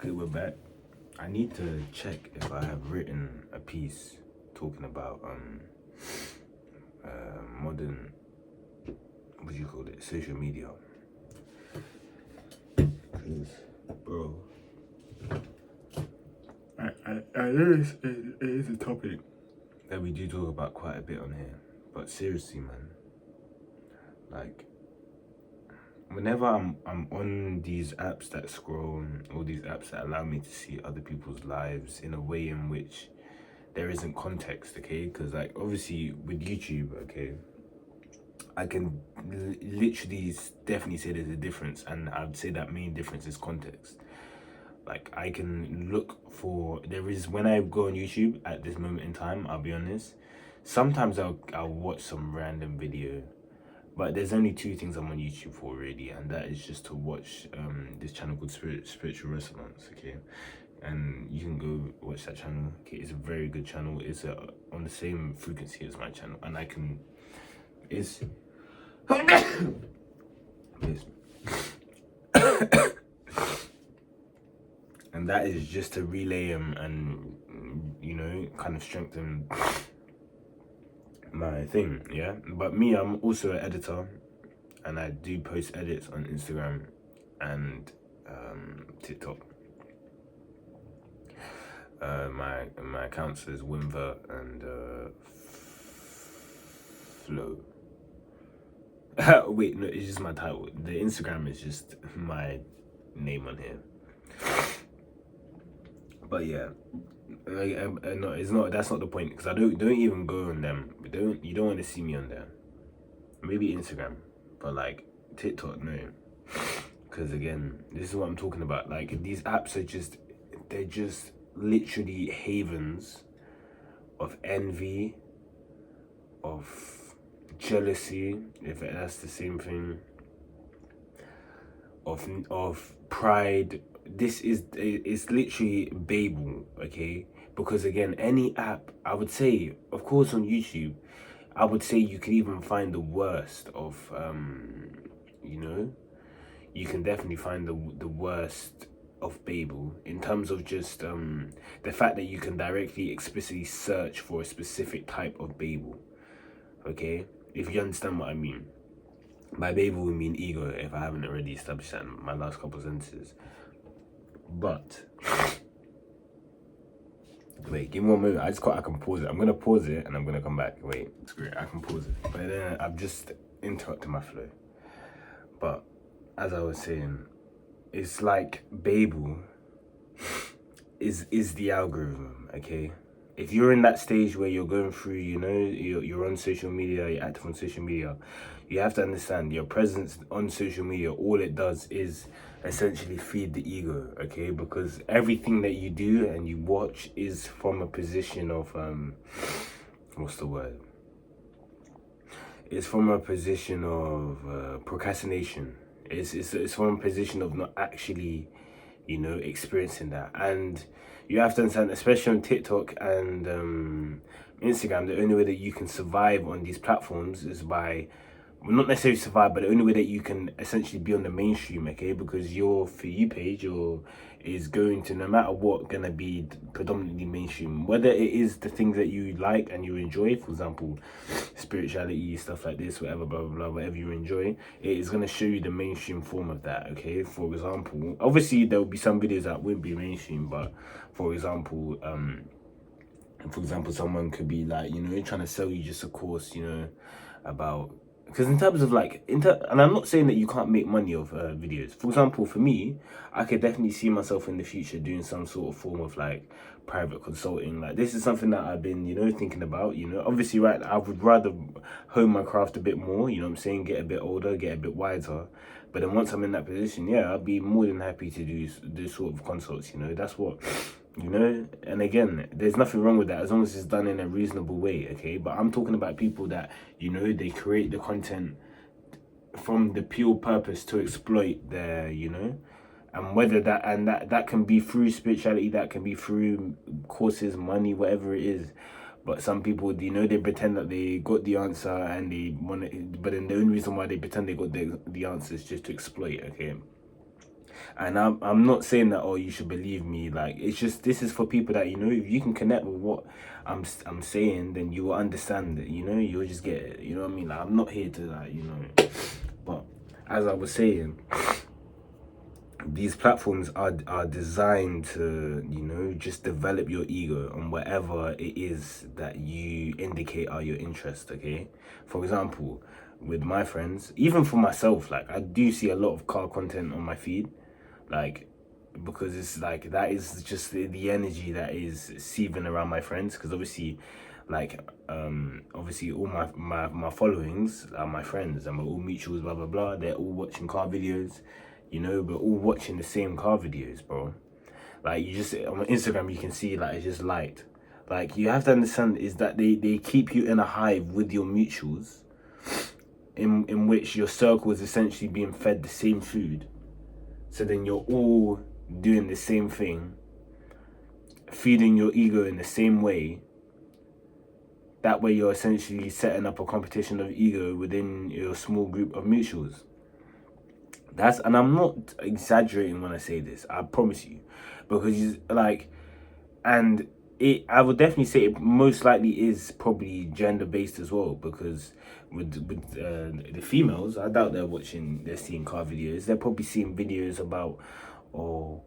Okay, we're back. I need to check if I have written a piece talking about modern, what do you call it, social media. Cause, bro, I know it is a topic that we do talk about quite a bit on here, but seriously, man, like, whenever I'm on these apps that scroll, all these apps that allow me to see other people's lives in a way in which there isn't context, okay? Because like obviously with YouTube, okay, I can literally definitely say there's a difference, and I'd say that main difference is context. Like I can look for, there is, when I go on YouTube at this moment in time, I'll be honest, sometimes I'll watch some random video. But there's only two things I'm on YouTube for really, and that is just to watch this channel called Spiritual Resonance, okay? And you can go watch that channel. Okay, it's a very good channel. It's on the same frequency as my channel, and I can, it's and that is just to relay and you know, kind of strengthen my thing, yeah. But me, I'm also an editor, and I do post edits on Instagram and TikTok. My accounts is Wimver and Flow. Wait, no, it's just my title. The Instagram is just my name on here. But yeah, no, it's not. That's not the point, because I don't even go on them. You don't want to see me on there. Maybe Instagram, but like TikTok, no. Because again, this is what I'm talking about. Like these apps are they're just literally havens of envy, of jealousy, if that's the same thing, of pride. It's literally Babel, okay? Because again, any app, I would say, of course on YouTube, I would say you could even find the worst of you know, you can definitely find the worst of Babel in terms of just the fact that you can directly explicitly search for a specific type of Babel, okay? If you understand what I mean. By Babel we mean ego, if I haven't already established that in my last couple of sentences. But wait, give me 1 moment. I can pause it. I'm gonna pause it and I'm gonna come back. Wait, it's great. I can pause it. But then I've just interrupted my flow. But as I was saying, it's like Babel is the algorithm, okay? If you're in that stage where you're going through, you know, you're on social media, you're active on social media, you have to understand your presence on social media, all it does is essentially feed the ego, okay? Because everything that you do and you watch is from a position of, what's the word? It's from a position of procrastination. It's from a position of not actually, you know, experiencing that. And you have to understand, especially on TikTok and Instagram, the only way that you can survive on these platforms is by, well, not necessarily survive, but the only way that you can essentially be on the mainstream, okay? Because your For You page is going to, no matter what, gonna be predominantly mainstream. Whether it is the things that you like and you enjoy, for example, spirituality, stuff like this, whatever, blah, blah, blah, whatever you enjoy, it is gonna show you the mainstream form of that, okay? For example, obviously there will be some videos that won't be mainstream, but for example, someone could be like, you know, trying to sell you just a course, you know, about, because in terms of like, and I'm not saying that you can't make money off videos. For example, for me, I could definitely see myself in the future doing some sort of form of like private consulting. Like this is something that I've been, you know, thinking about, you know. Obviously, right, I would rather hone my craft a bit more, you know what I'm saying, get a bit older, get a bit wiser. But then once I'm in that position, yeah, I'd be more than happy to do this sort of consults, you know. That's what, you know. And again, there's nothing wrong with that as long as it's done in a reasonable way, okay? But I'm talking about people that, you know, they create the content from the pure purpose to exploit their, you know, and whether that can be through spirituality, that can be through courses, money, whatever it is. But some people, you know, they pretend that they got the answer and they want it, but then the only reason why they pretend they got the answer is just to exploit, okay? And I'm not saying that, oh, you should believe me. Like, it's just, this is for people that, you know, if you can connect with what I'm saying, then you will understand it, you know, you'll just get it, you know what I mean? Like, I'm not here to, like, you know, but as I was saying, these platforms are designed to, you know, just develop your ego on whatever it is that you indicate are your interests, okay? For example, with my friends, even for myself, like, I do see a lot of car content on my feed, like, because it's like, that is just the energy that is seething around my friends, because obviously, like, obviously all my followings are my friends, and we're all mutuals, blah blah blah, they're all watching car videos, you know, we're all watching the same car videos, bro. Like, you just, on Instagram, you can see, like, it's just light. Like, you have to understand is that they keep you in a hive with your mutuals, in which your circle is essentially being fed the same food. So then you're all doing the same thing, feeding your ego in the same way. That way you're essentially setting up a competition of ego within your small group of mutuals. And I'm not exaggerating when I say this, I promise you. Because, like, and I would definitely say it most likely is probably gender-based as well, because with the females, I doubt they're seeing car videos. They're probably seeing videos about, oh,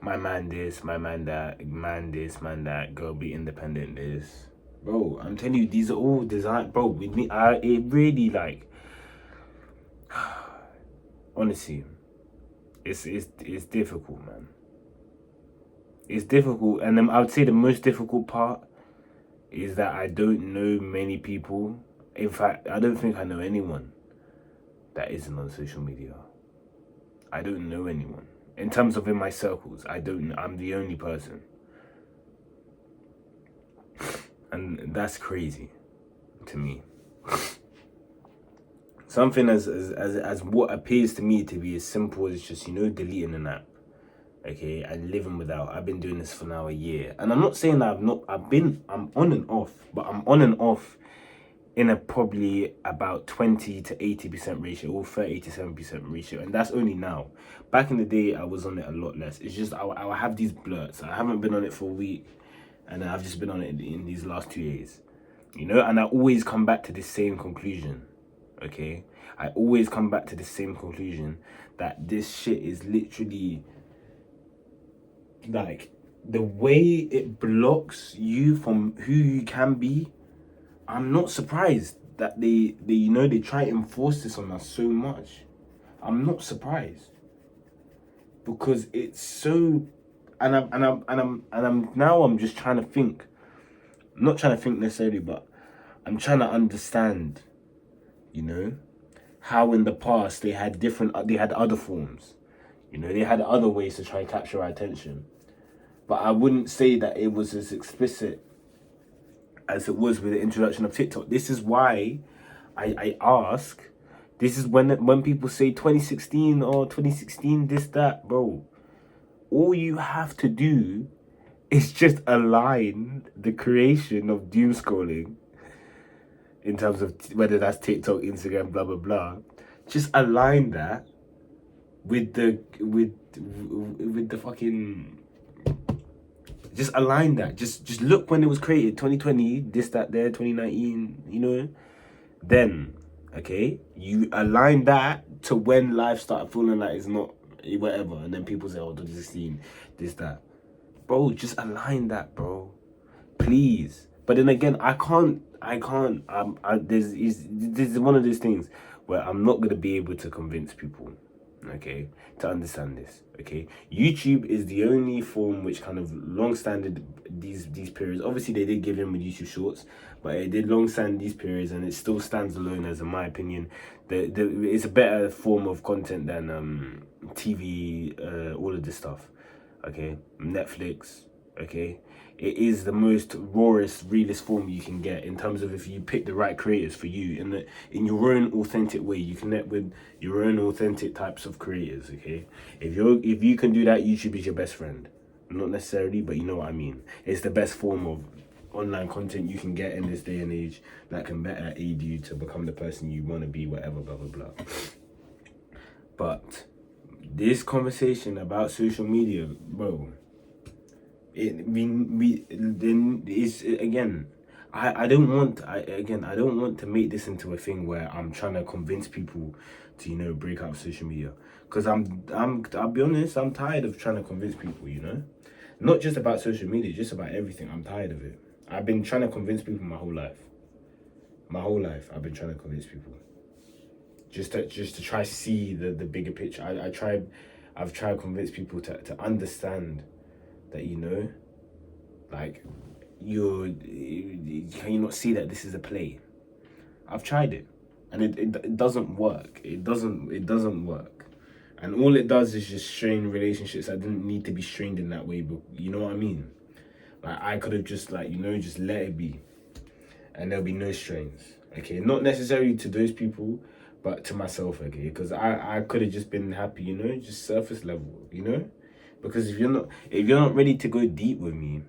my man this, my man that, man this, man that, girl be independent this. Bro, I'm telling you, these are all designed, bro. With me, it really, like, honestly, it's difficult, man. It's difficult, and I would say the most difficult part is that I don't know many people. In fact, I don't think I know anyone that isn't on social media. I don't know anyone. In terms of in my circles, I don't know. I'm the only person. And that's crazy to me. Something as what appears to me to be as simple as just, you know, deleting an app. Okay, and living without. I've been doing this for now a year, and I'm not saying that I'm on and off, but I'm on and off in a probably about 20 to 80% ratio, or 30 to 7% ratio, and that's only now. Back in the day, I was on it a lot less. It's just I have these blurts. I haven't been on it for a week, and I've just been on it in these last 2 days, you know, and I always come back to the same conclusion. Okay, I always come back to the same conclusion, that this shit is literally, like, the way it blocks you from who you can be. I'm not surprised that they you know, they try to enforce this on us so much. I'm not surprised, because it's so, and I'm now, I'm just trying to think. I'm not trying to think necessarily, but I'm trying to understand, you know, how in the past they had other forms, you know, they had other ways to try and capture our attention. But I wouldn't say that it was as explicit as it was with the introduction of TikTok. This is why I ask. This is when people say 2016 or 2016, this, that, bro. All you have to do is just align the creation of doom scrolling, in terms of whether that's TikTok, Instagram, blah, blah, blah. Just align that with the fucking, just align that. Just look when it was created, 2020, this, that, there, 2019, you know. Then, okay, you align that to when life started feeling like it's not whatever, and then people say, oh, 2016, this, that. Bro, just align that, bro. Please. But then again, this is one of those things where I'm not going to be able to convince people, okay, to understand this, okay. YouTube is the only form which kind of long-standing these periods. Obviously, they did give in with YouTube Shorts, but it did long-stand these periods, and it still stands alone as, in my opinion, it's a better form of content than TV, all of this stuff, okay. Netflix, okay. It is the most rawest, realest form you can get, in terms of if you pick the right creators for you in your own authentic way. You connect with your own authentic types of creators, okay? If you can do that, YouTube is your best friend. Not necessarily, but you know what I mean. It's the best form of online content you can get in this day and age, that can better aid you to become the person you want to be, whatever, blah blah blah. But this conversation about social media, bro, then it's again. I don't want I don't want to make this into a thing where I'm trying to convince people to, you know, break out social media, because I'll be honest, I'm tired of trying to convince people, you know, not just about social media, just about everything. I'm tired of it. I've been trying to convince people my whole life. My whole life I've been trying to convince people just to try see the bigger picture. I've tried to convince people to understand that, you know, like, can you not see that this is a play? I've tried it, and it doesn't work. It doesn't work, and all it does is just strain relationships that didn't need to be strained in that way. But you know what I mean? Like, I could have just, like, you know, just let it be, and there'll be no strains. Okay, not necessarily to those people, but to myself. Okay, because I could have just been happy, you know, just surface level, you know, because if you're not ready to go deep with me,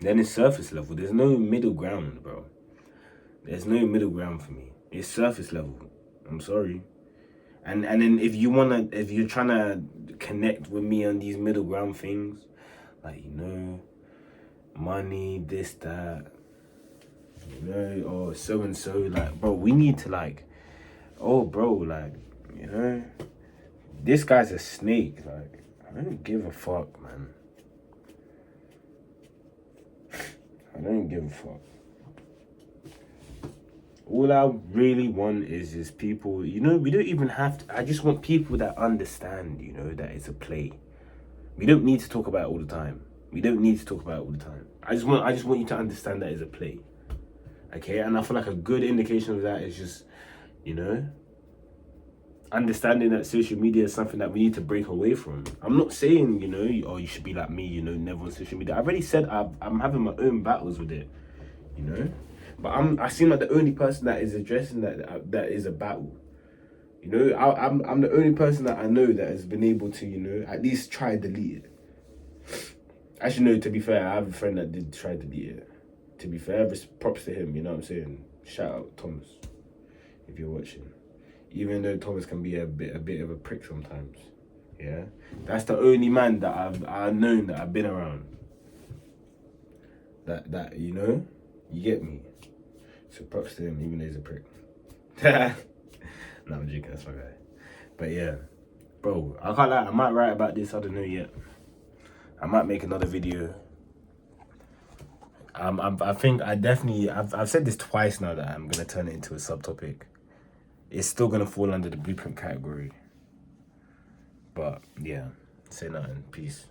then it's surface level. There's no middle ground, bro. There's no middle ground for me. It's surface level. I'm sorry. And then if you're trying to connect with me on these middle ground things, like, you know, money, this, that, you know, or so and so, like, bro, we need to, like, oh, bro, like, you know, this guy's a snake. Like, I don't give a fuck, man. I don't give a fuck. All I really want is just people, you know, we don't even have to, I just want people that understand, you know, that it's a play. We don't need to talk about it all the time. We don't need to talk about it all the time. I just want you to understand that it's a play. Okay? And I feel like a good indication of that is just, you know, understanding that social media is something that we need to break away from. I'm not saying, you know, you should be like me, you know, never on social media. I've already said I'm having my own battles with it, you know. But I seem like the only person that is addressing that is a battle. You know, I'm the only person that I know that has been able to, you know, at least try delete it. Actually, no, to be fair, I have a friend that did try to delete it. To be fair, props to him, you know what I'm saying? Shout out Thomas, if you're watching. Even though Thomas can be a bit of a prick sometimes. Yeah? That's the only man that I've known, that I've been around. That, you know, you get me. So props to him, even though he's a prick. No, I'm joking, that's my guy. But yeah, bro, I can't lie, I might write about this, I don't know yet. I might make another video. I think I've said this twice now that I'm gonna turn it into a subtopic. It's still gonna fall under the blueprint category. But yeah, say nothing, peace.